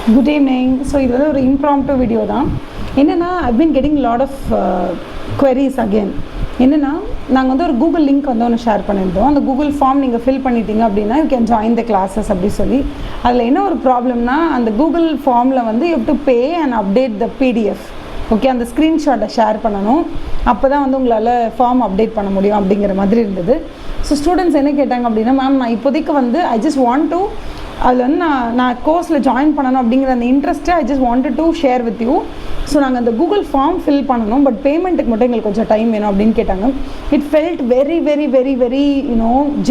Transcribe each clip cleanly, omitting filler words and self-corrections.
Good evening. So இது வந்து ஒரு impromptu வீடியோ தான். என்னென்னா I've been getting lot of queries again. என்னென்னா நாங்கள் வந்து ஒரு கூகுள் லிங்க் வந்து ஒன்று ஷேர் பண்ணியிருந்தோம். அந்த கூகுள் ஃபார்ம் நீங்கள் ஃபில் பண்ணிட்டீங்க அப்படின்னா you can join the classes அப்படி சொல்லி. அதில் என்ன ஒரு ப்ராப்ளம்னா அந்த கூகுள் ஃபார்மில் வந்து you have to pay and update the PDF. Okay, அந்த ஸ்க்ரீன்ஷாட்டை ஷேர் பண்ணணும். அப்போ தான் வந்து உங்களால் ஃபார்ம் அப்டேட் பண்ண முடியும் அப்படிங்கிற மாதிரி இருந்தது. ஸோ ஸ்டூடெண்ட்ஸ் என்ன கேட்டாங்க அப்படின்னா, மேம் நான் இப்போதைக்கு வந்து ஐ ஜஸ்ட் வாண்ட் டு அதில் வந்து நான் கோர்ஸில் ஜாயின் பண்ணணும் அப்படிங்கிற அந்த இன்ட்ரெஸ்ட்டை I just wanted to share with you. So நாங்கள் அந்த கூகுள் ஃபார்ம் ஃபில் பண்ணணும், பட் பேமெண்ட்டுக்கு மட்டும் எங்களுக்கு கொஞ்சம் டைம் வேணும் அப்படின்னு கேட்டாங்க. It felt very very very very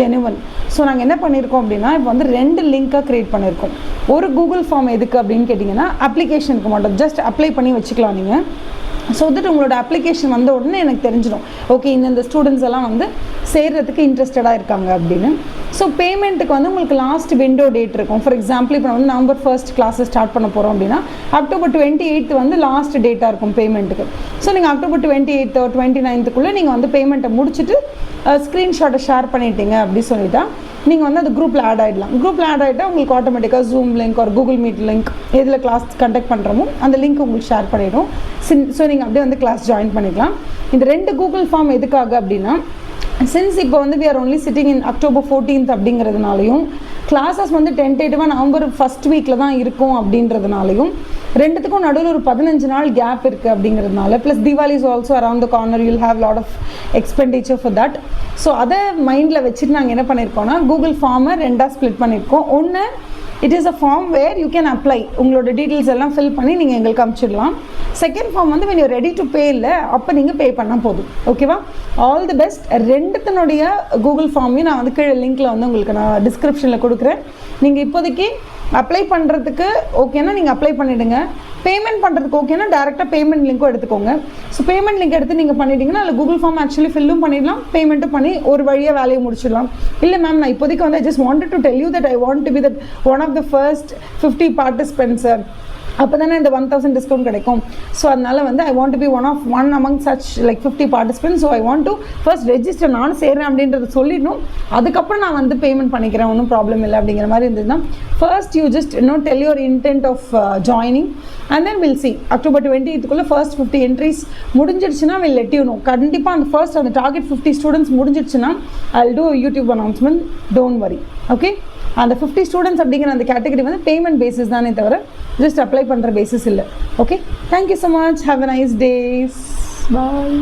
genuine. So நாங்கள் என்ன பண்ணியிருக்கோம் அப்படின்னா, இப்போ வந்து 2 லிங்காக க்ரியேட் பண்ணியிருக்கோம். ஒரு கூகுள் ஃபார்ம் எதுக்கு அப்படின்னு கேட்டிங்கன்னா, அப்ளிகேஷனுக்கு மட்டும் ஜஸ்ட் அப்ளை பண்ணி வச்சுக்கலாம் நீங்கள். ஸோ தட் உங்களோட அப்ளிகேஷன் வந்த உடனே எனக்கு தெரிஞ்சிடும், ஓகே இந்த ஸ்டூடெண்ட்ஸ் எல்லாம் வந்து சேர்கிறதுக்கு இன்ட்ரெஸ்டடாக இருக்காங்க அப்படின்னு. ஸோ பேமெண்ட்டுக்கு வந்து உங்களுக்கு லாஸ்ட் விண்டோ டேட் இருக்கும். ஃபார் எக்ஸாம்பிள் இப்போ வந்து November 1 கிளாஸஸ் ஸ்டார்ட் பண்ண போகிறோம் அப்படின்னா October 28 வந்து லாஸ்ட் டேட்டாக இருக்கும் பேமெண்ட்டுக்கு. ஸோ நீங்கள் October 28 or 29 நீங்கள் வந்து பேமெண்ட்டை முடிச்சுட்டு ஸ்க்ரீன்ஷாட்டை ஷேர் பண்ணிட்டீங்க அப்படி சொல்லிட்டா நீங்கள் வந்து அந்த குரூப்பில் ஆட் ஆகிடலாம். குரூப்பில் ஆட் ஆகிட்டால் உங்களுக்கு ஆட்டோமேட்டிக்காக ஜூம் லிங்க் ஒரு கூகுள் மீட் லிங்க் எதில் கிளாஸ் கண்டக்ட் பண்ணுறோமோ அந்த லிங்க் உங்களுக்கு ஷேர் பண்ணிவிடும். ஸோ நீங்கள் அப்படியே வந்து கிளாஸ் ஜாயின் பண்ணிக்கலாம். இந்த 2 கூகுள் ஃபார்ம் எதுக்காக அப்படின்னா, சின்ஸ் இப்போ வந்து we are only sitting in October 14 அப்படிங்கிறதுனாலையும் classes வந்து டென்டேட்டிவாக November 1 வீக்கில் தான் இருக்கும் அப்படின்றதுனாலையும், ரெண்டுத்துக்கும் நடுவில் ஒரு 15 நாள் கேப் இருக்குது அப்படிங்கிறதுனால, plus Deepavali is also around the corner, you'll have lot of expenditure for that. So அதை மைண்டில் வச்சுட்டு நாங்கள் என்ன பண்ணியிருக்கோம்னா, கூகுள் ஃபார்மை 2ஆக ஸ்ப்ளிட் பண்ணியிருக்கோம். ஒன்று, it is a form where you can apply, உங்களோட டீட்டெயில்ஸ் எல்லாம் ஃபில் பண்ணி நீங்கள் எங்களுக்கு அனுப்பிச்சிடலாம். செகண்ட் ஃபார்ம் வந்து when you're ready to pay இல்லை, அப்போ நீங்கள் பே பண்ணால் போதும். ஓகேவா? All the best. ரெண்டுத்தினுடைய கூகுள் ஃபார்மையும் நான் வந்து கீழே லிங்க்கில் வந்து உங்களுக்கு நான் டிஸ்கிரிப்ஷனில் கொடுக்குறேன். நீங்கள் இப்போதைக்கு அப்ளை பண்ணுறதுக்கு ஓகேனா நீங்கள் அப்ளை பண்ணிவிடுங்க. பேமெண்ட் பண்ணுறதுக்கு ஓகேனா டேரெக்டாக பேமெண்ட் லிங்க்கும் எடுத்துக்கோங்க. ஸோ பேமெண்ட் லிங்க் எடுத்து நீங்கள் பண்ணிட்டீங்கன்னா அதில் கூகுள் ஃபார்ம் ஆக்சுவலி ஃபில்லும் பண்ணிடலாம், பேமெண்ட்டும் பண்ணி ஒரு வழியாக வேலையை முடிச்சிடலாம். இல்லை மேம் நான் இப்போதைக்கு வந்து I just wanted to tell you that I want to be that one of the first 50 participants, அப்போ தானே இந்த 1000 டிஸ்கவுண்ட் கிடைக்கும். ஸோ அதனால் வந்து I want to be one among such like 50 participants. So I want to first register, நானும் சேர்றேன் அப்படின்றத சொல்லிடணும். அதுக்கப்புறம் நான் வந்து பேமெண்ட் பண்ணிக்கிறேன், ஒன்றும் ப்ராப்ளம் இல்லை அப்படிங்கிற மாதிரி இருந்ததுன்னா, first you just tell your intent of joining and then will see. October 28 first 50 entries முடிஞ்சிடுச்சுன்னா வில் லெட் யூ நோ. கண்டிப்பாக அந்த ஃபர்ஸ்ட் அந்த டார்கெட் 50 ஸ்டூடெண்ட்ஸ் முடிஞ்சிடுச்சுன்னா I will do YouTube announcement, don't worry. Okay, அந்த 50 ஸ்டூடெண்ட்ஸ் அப்படிங்கிற அந்த category வந்து payment basis தானே தவிர ஜஸ்ட் அப்ளை பண்ணுற பேசிஸ் இல்லை. Okay, thank you so much. Have a nice days. Bye.